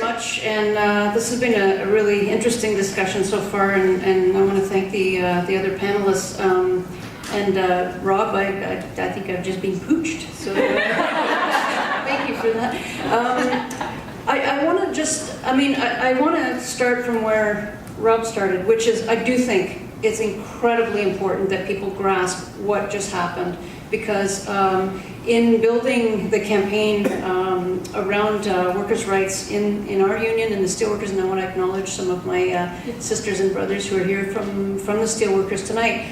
much, and this has been a really interesting discussion so far, and I want to thank the other panelists. And Rob, I think I've just been pooched, so thank you for that. I want to just, I want to start from where Rob started, which is I do think it's incredibly important that people grasp what just happened, because in building the campaign around workers' rights in our union, in the steelworkers, and I want to acknowledge some of my sisters and brothers who are here from the steelworkers tonight,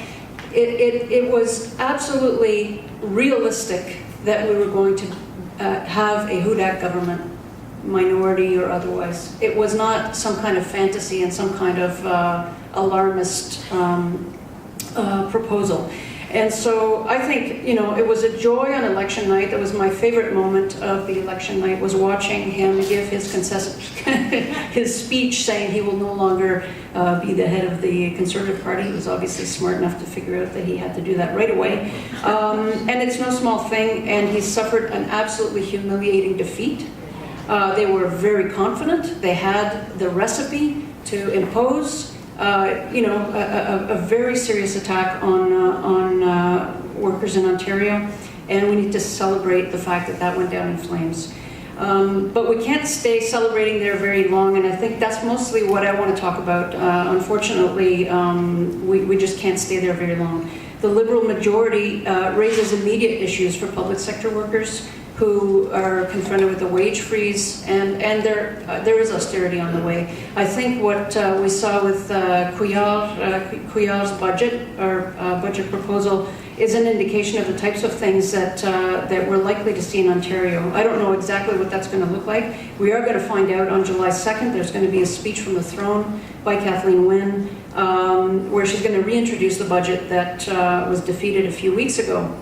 it was absolutely realistic that we were going to have a HUDAC government, minority or otherwise. It was not some kind of fantasy and some kind of alarmist proposal. And so I think, it was a joy on election night. That was my favorite moment of the election night, was watching him give his his speech saying he will no longer be the head of the Conservative Party. He was obviously smart enough to figure out that he had to do that right away. And it's no small thing, and he suffered an absolutely humiliating defeat. They were very confident. They had the recipe to impose a very serious attack on workers in Ontario, and we need to celebrate the fact that that went down in flames. But we can't stay celebrating there very long, and I think that's mostly what I want to talk about. Unfortunately, we just can't stay there very long. The Liberal majority raises immediate issues for public sector workers who are confronted with a wage freeze, and there is austerity on the way. I think what we saw with Couillard's budget, or budget proposal, is an indication of the types of things that we're likely to see in Ontario. I don't know exactly what that's going to look like. We are going to find out on July 2nd. There's going to be a speech from the throne by Kathleen Wynne, where she's going to reintroduce the budget that was defeated a few weeks ago.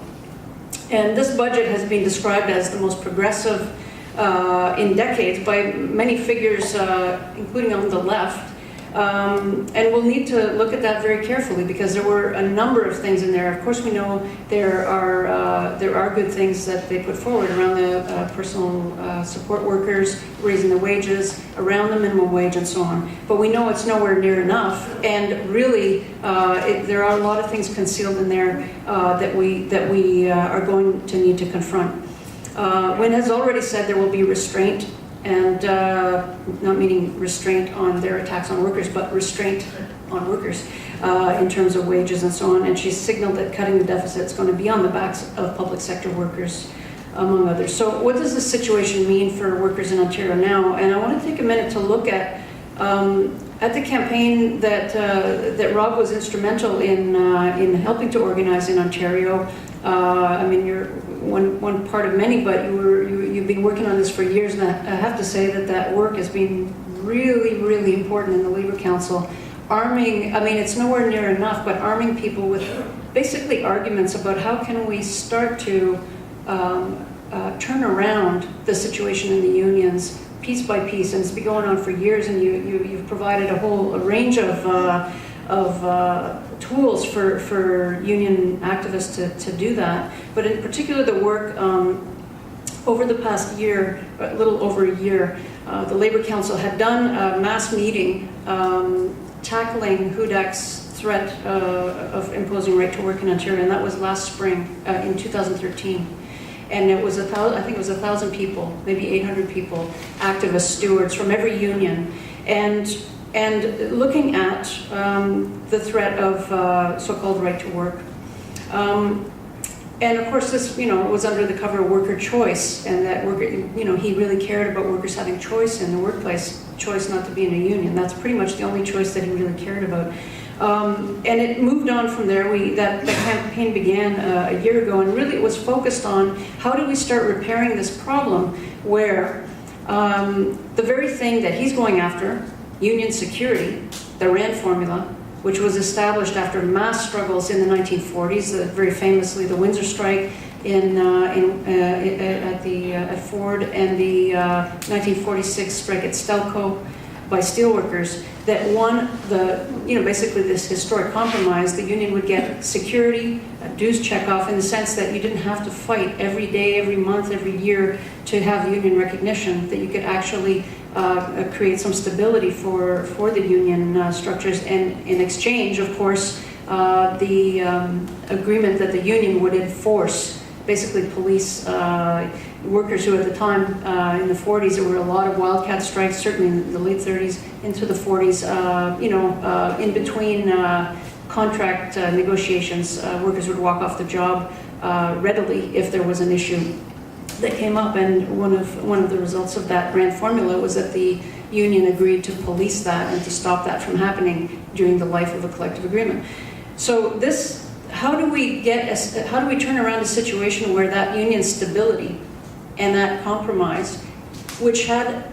And this budget has been described as the most progressive in decades by many figures, including on the left. And we'll need to look at that very carefully, because there were a number of things in there. Of course, we know there are good things that they put forward around the personal support workers, raising the wages, around the minimum wage, and so on. But we know it's nowhere near enough, and really, there are a lot of things concealed in there that we are going to need to confront. Wynne has already said there will be restraint, and not meaning restraint on their attacks on workers, but restraint on workers in terms of wages and so on. And she's signaled that cutting the deficit is going to be on the backs of public sector workers, among others. So what does this situation mean for workers in Ontario now? And I want to take a minute to look at the campaign that Rob was instrumental in helping to organize in Ontario. You're one part of many, but you've been working on this for years, and I have to say that work has been really, really important in the Labour Council. It's nowhere near enough, but arming people with basically arguments about how can we start to turn around the situation in the unions piece by piece, and it's been going on for years, and you've provided a range of tools for union activists to do that. But in particular, the work over the past year, a little over a year, the Labour Council had done a mass meeting tackling HUDAC's threat of imposing right to work in Ontario, and that was last spring in 2013. And it was I think it was 1,000 people, maybe 800 people, activists, stewards from every union, and looking at the threat of so-called right to work. And of course, this, was under the cover of worker choice, and that worker, he really cared about workers having choice in the workplace, choice not to be in a union. That's pretty much the only choice that he really cared about. And it moved on from there. That campaign began a year ago, and really it was focused on how do we start repairing this problem where the very thing that he's going after, union security, the RAND formula, which was established after mass struggles in the 1940s, very famously the Windsor strike at Ford, and the 1946 strike at Stelco by steelworkers, that won basically this historic compromise. The union would get security, a dues checkoff, in the sense that you didn't have to fight every day, every month, every year to have union recognition, that you could actually create some stability for the union structures. And in exchange, of course, the agreement that the union would enforce, basically police workers who at the time, in the 40s, there were a lot of wildcat strikes, certainly in the late 30s into the 40s, in between contract negotiations, workers would walk off the job readily if there was an issue that came up. And one of the results of that grand formula was that the union agreed to police that and to stop that from happening during the life of a collective agreement. So how do we turn around a situation where that union stability and that compromise, which had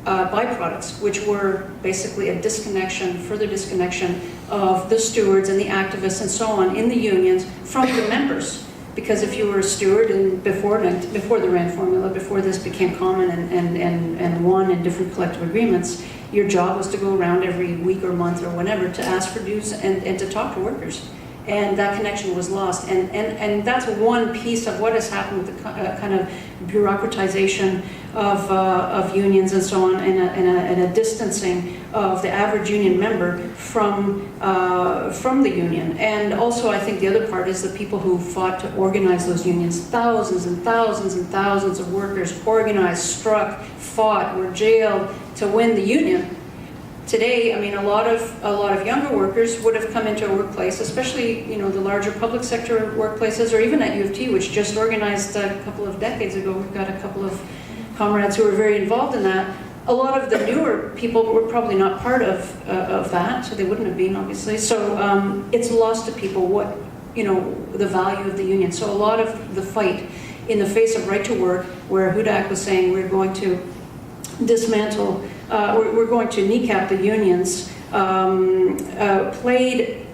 byproducts, which were basically a further disconnection of the stewards and the activists and so on in the unions from the members? Because if you were a steward and before the RAND formula, before this became common and won in different collective agreements, your job was to go around every week or month or whenever to ask for dues and to talk to workers. And that connection was lost. And that's one piece of what has happened with the kind of bureaucratization of unions and so on, and a distancing of the average union member from the union. And also, I think the other part is the people who fought to organize those unions. Thousands and thousands and thousands of workers organized, struck, fought, were jailed to win the union. Today, I mean, a lot of younger workers would have come into a workplace, especially the larger public sector workplaces, or even at U of T, which just organized a couple of decades ago. We've got a couple of comrades who were very involved in that. A lot of the newer people were probably not part of that, so they wouldn't have been, obviously. So it's lost to people what the value of the union. So a lot of the fight in the face of right to work, where Hudak was saying we're going to dismantle. We're going to kneecap the unions, played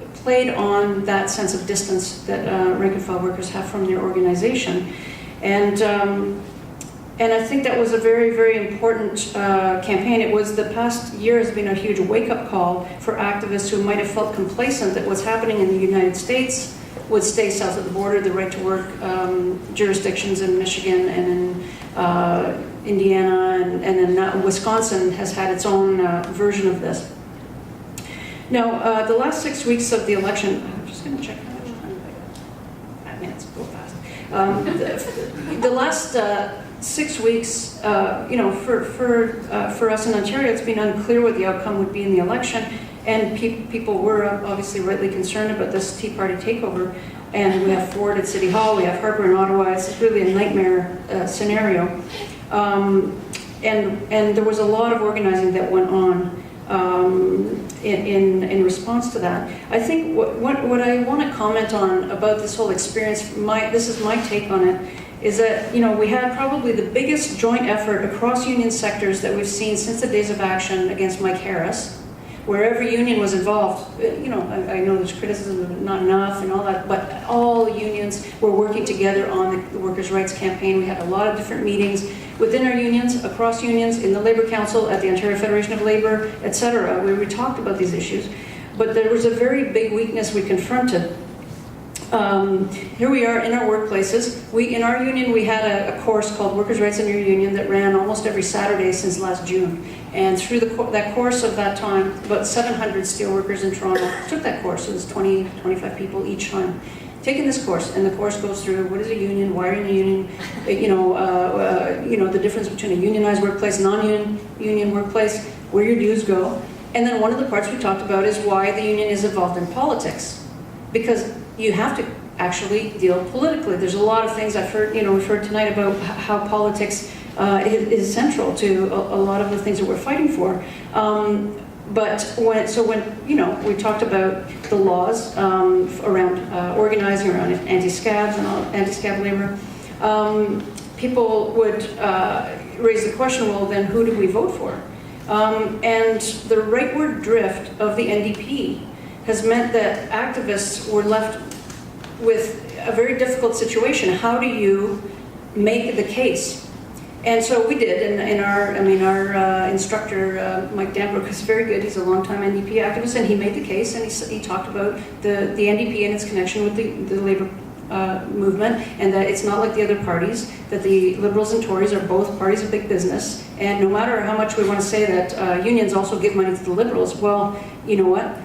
on that sense of distance that rank and file workers have from their organization. And I think that was a very, very important campaign. The past year has been a huge wake-up call for activists who might have felt complacent that what's happening in the United States would stay south of the border, the right to work jurisdictions in Michigan and in Indiana, and then Wisconsin has had its own version of this. Now, the last 6 weeks of the election, I'm just going to check how much time I got. 5 minutes, go fast. The last 6 weeks, for us in Ontario, it's been unclear what the outcome would be in the election, and people were obviously rightly concerned about this Tea Party takeover. And we have Ford at City Hall, we have Harper in Ottawa. It's really a nightmare scenario. And there was a lot of organizing that went on in response to that. I think what I want to comment on about this whole experience, this is my take on it, is that we had probably the biggest joint effort across union sectors that we've seen since the days of action against Mike Harris, where every union was involved. I know there's criticism of not enough and all that, but all unions were working together on the workers' rights campaign. We had a lot of different meetings within our unions, across unions, in the Labour Council, at the Ontario Federation of Labour, etc., where we talked about these issues. But there was a very big weakness we confronted. Here we are in our workplaces. In our union, we had a course called Workers' Rights in Your Union that ran almost every Saturday since last June. And through that course of that time, about 700 steelworkers in Toronto took that course. It was 20, 25 people each time taking this course. And the course goes through what is a union, why are you in a union, the difference between a unionized workplace, non-union workplace, where your dues go. And then one of the parts we talked about is why the union is involved in politics. Because you have to actually deal politically. There's a lot of things we've heard tonight about how politics is central to a lot of the things that we're fighting for. But when we talked about the laws around organizing, around anti-scabs and anti-scab labor, people would raise the question, well, then who do we vote for? And the rightward drift of the NDP has meant that activists were left with a very difficult situation. How do you make the case? And so we did, and our instructor, Mike Danbrook, is very good. He's a longtime NDP activist, and he made the case, and he talked about the NDP and its connection with the Labour movement, and that it's not like the other parties, that the Liberals and Tories are both parties of big business, and no matter how much we want to say that unions also give money to the Liberals, well, you know what?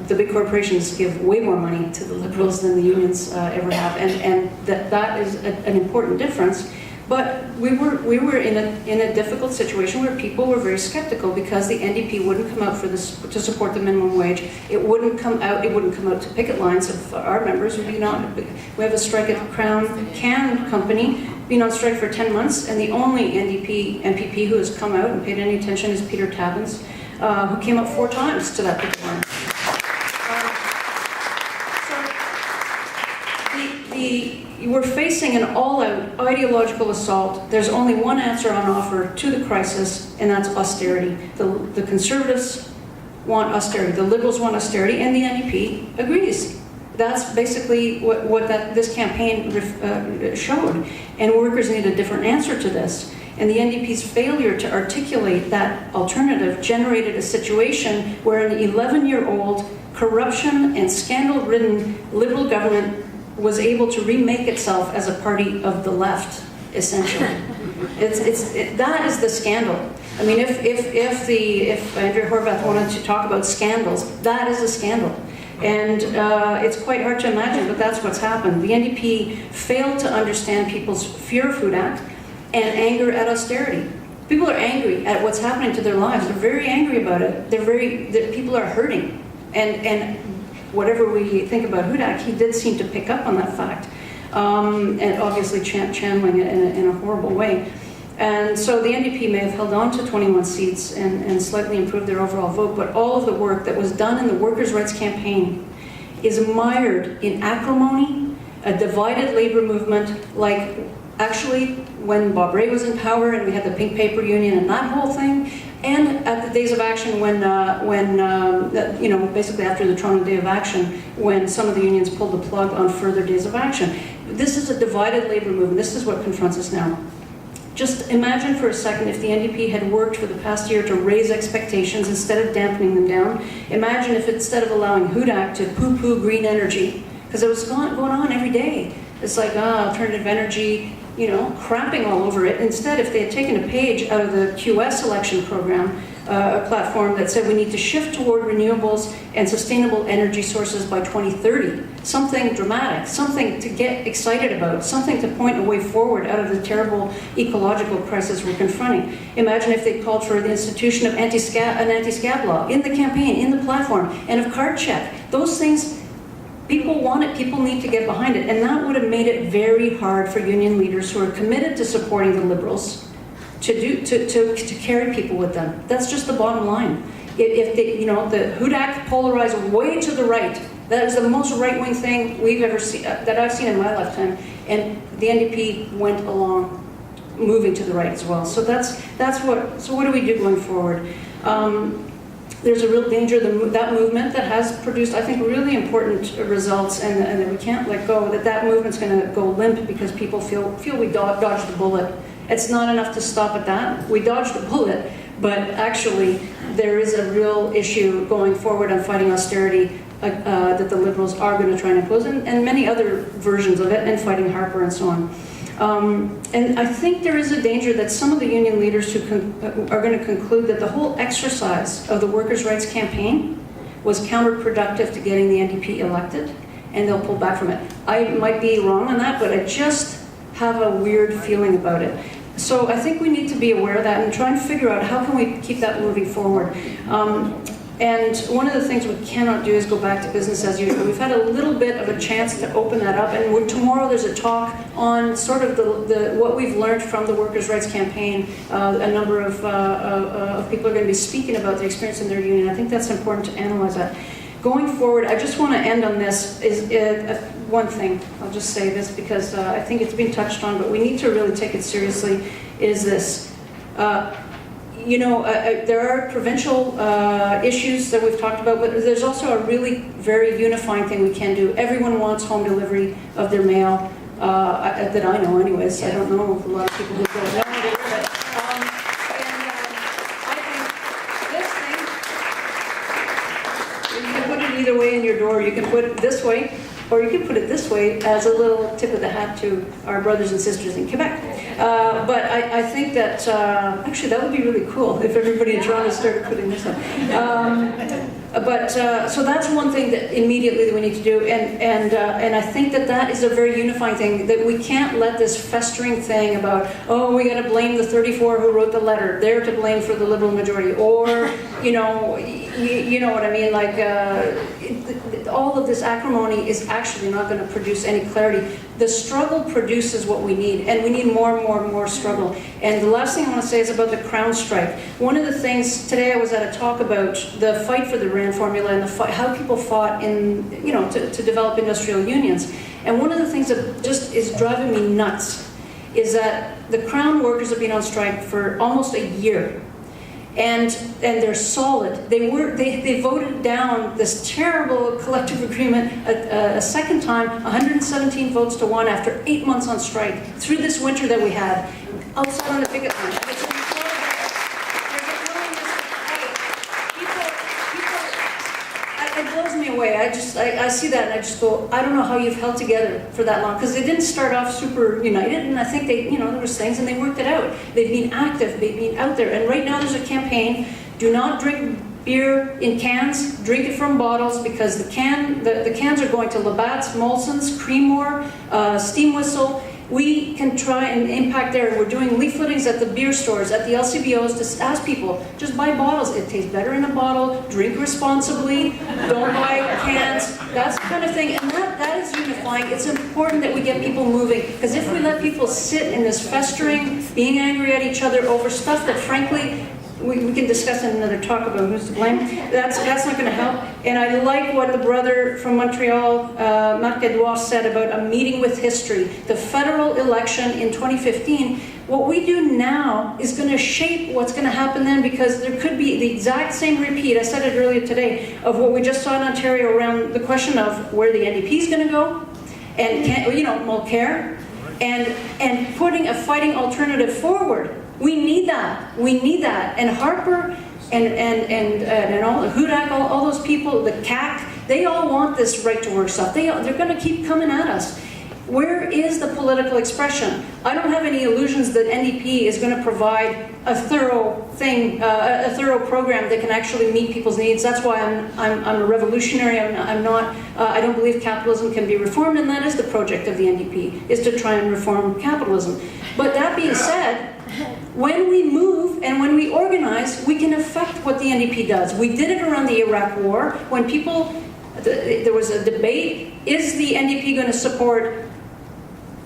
The big corporations give way more money to the Liberals than the unions ever have, and that is an important difference. But we were in a difficult situation where people were very skeptical because the NDP wouldn't come out for this to support the minimum wage. It wouldn't come out to picket lines of our members. We have a strike at Crown Can Company, been on strike for 10 months, and the only NDP MPP who has come out and paid any attention is Peter Tabbins, who came out 4 times to that picket line. We're facing an all-out ideological assault. There's only one answer on offer to the crisis, and that's austerity. The Conservatives want austerity, the Liberals want austerity, and the NDP agrees. That's basically what this campaign showed, and workers need a different answer to this. And the NDP's failure to articulate that alternative generated a situation where an 11-year-old corruption and scandal-ridden Liberal government was able to remake itself as a party of the left, essentially. That is the scandal. I mean, if Andrea Horvath wanted to talk about scandals, that is a scandal. And it's quite hard to imagine, but that's what's happened. The NDP failed to understand people's fear of Food Act and anger at austerity. People are angry at what's happening to their lives. They're very angry about it. People are hurting. And whatever we think about Hudak, he did seem to pick up on that fact, and obviously channeling it in a horrible way. And so the NDP may have held on to 21 seats and slightly improved their overall vote, but all of the work that was done in the workers' rights campaign is mired in acrimony, a divided labor movement, like actually when Bob Rae was in power and we had the Pink Paper Union and that whole thing, and at the Days of Action when basically after the Toronto Day of Action, when some of the unions pulled the plug on further days of action. This is a divided labor movement. This is what confronts us now. Just imagine for a second if the NDP had worked for the past year to raise expectations instead of dampening them down. Imagine if instead of allowing Hudak to poo-poo green energy, because it was going on every day. It's like, alternative energy, crapping all over it. Instead, if they had taken a page out of the QS election program, a platform that said we need to shift toward renewables and sustainable energy sources by 2030, something dramatic, something to get excited about, something to point a way forward out of the terrible ecological crisis we're confronting. Imagine if they called for the institution of an anti-scab law in the campaign, in the platform, and of card check. Those things, people want it, people need to get behind it, and that would have made it very hard for union leaders who are committed to supporting the Liberals to carry people with them. That's just the bottom line. If they, the Hudak polarized way to the right. That is the most right-wing thing we've ever seen, that I've seen in my lifetime, and the NDP went along, moving to the right as well. So what do we do going forward? There's a real danger that movement that has produced, I think, really important results, and that we can't let go, that movement's going to go limp because people feel we dodged the bullet. It's not enough to stop at that. We dodged a bullet, but actually there is a real issue going forward on fighting austerity that the Liberals are going to try and impose, and many other versions of it, and fighting Harper and so on. And I think there is a danger that some of the union leaders who are going to conclude that the whole exercise of the workers' rights campaign was counterproductive to getting the NDP elected, and they'll pull back from it. I might be wrong on that, but I just have a weird feeling about it. So I think we need to be aware of that and try and figure out how can we keep that moving forward. And one of the things we cannot do is go back to business as usual. We've had a little bit of a chance to open that up, and tomorrow there's a talk on sort of what we've learned from the workers' rights campaign. A number of people are going to be speaking about the experience in their union. I think that's important to analyze that. Going forward, I just want to end on this, one thing. I'll just say this because I think it's been touched on, but we need to really take it seriously, is this. There are provincial issues that we've talked about, but there's also a really very unifying thing we can do. Everyone wants home delivery of their mail, that I know anyways. I don't know if a lot of people who don't know it, but I think this thing, you can put it either way in your door. You can put it this way, Or you could put it this way, as a little tip of the hat to our brothers and sisters in Quebec. But I think that, actually that would be really cool if everybody in Toronto started putting this up. So that's one thing that immediately that we need to do, and I think that that is a very unifying thing, that we can't let this festering thing about, oh, we got to blame the 34 who wrote the letter, they're to blame for the Liberal majority, or, you know what I mean, like, all of this acrimony is actually not going to produce any clarity. The struggle produces what we need, and we need more and more and more struggle. And the last thing I want to say is about the Crown strike. One of the things, today I was at a talk about the fight for the RAND formula and the fight, how people fought in, to develop industrial unions. And one of the things that just is driving me nuts is that the Crown workers have been on strike for almost a year. And they're solid. They voted down this terrible collective agreement a second time, 117 votes to 1 after 8 months on strike, through this winter that we had, outside on the picket line. It blows me away. I see that and I just go, I don't know how you've held together for that long, because they didn't start off super united, and I think there was things and they worked it out. They've been active, they've been out there, and right now there's a campaign, do not drink beer in cans, drink it from bottles, because the cans are going to Labatt's, Molson's, Creemore, Steam Whistle. We can try and impact there. We're doing leafletings at the beer stores, at the LCBOs, to ask people, just buy bottles. It tastes better in a bottle, drink responsibly, don't buy cans, that kind of thing. And that is unifying. It's important that we get people moving, because if we let people sit in this festering, being angry at each other over stuff that frankly, we can discuss in another talk about who's to blame. That's not going to help. And I like what the brother from Montreal, Marc-Edouard, said about a meeting with history. The federal election in 2015, what we do now is going to shape what's going to happen then, because there could be the exact same repeat, I said it earlier today, of what we just saw in Ontario around the question of where the NDP is going to go, and Mulcair, and putting a fighting alternative forward. We need that. We need that. And Harper and all the Hudak, all those people, the CAC, they all want this right to work stuff. They're going to keep coming at us. Where is the political expression? I don't have any illusions that NDP is going to provide a thorough thing, a thorough program that can actually meet people's needs. That's why I'm a revolutionary. I don't believe capitalism can be reformed, and that is the project of the NDP, is to try and reform capitalism. But that being said, when we move and when we organize, we can affect what the NDP does. We did it around the Iraq War, when there was a debate, is the NDP going to support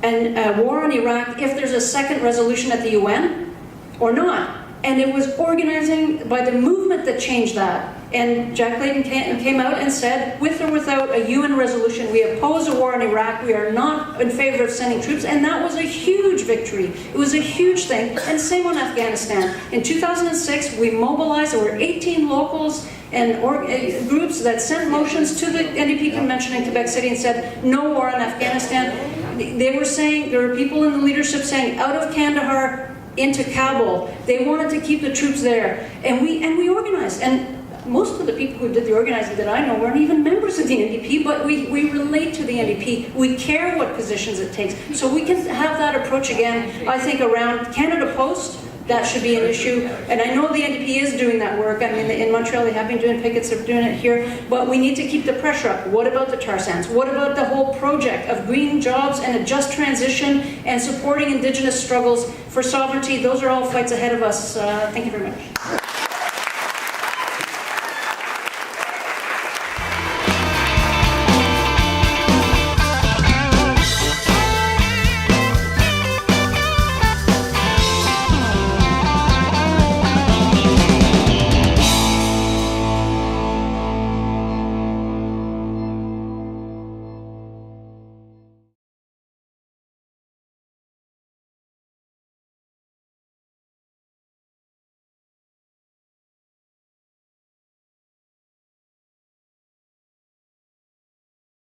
a war on Iraq if there's a second resolution at the UN or not? And it was organizing by the movement that changed that. And Jack Layton came out and said, with or without a UN resolution, we oppose a war in Iraq, we are not in favor of sending troops, and that was a huge victory. It was a huge thing, and same on Afghanistan. In 2006, we mobilized, there were 18 locals and groups that sent motions to the NDP convention in Quebec City and said, no war on Afghanistan. They were saying, there were people in the leadership saying, out of Kandahar into Kabul. They wanted to keep the troops there. And we organized. And most of the people who did the organizing that I know weren't even members of the NDP, but we relate to the NDP. We care what positions it takes. So we can have that approach again, I think, around Canada Post. That should be an issue. And I know the NDP is doing that work. I mean, in Montreal, they have been doing pickets, they're doing it here. But we need to keep the pressure up. What about the tar sands? What about the whole project of green jobs and a just transition and supporting Indigenous struggles for sovereignty? Those are all fights ahead of us. Thank you very much.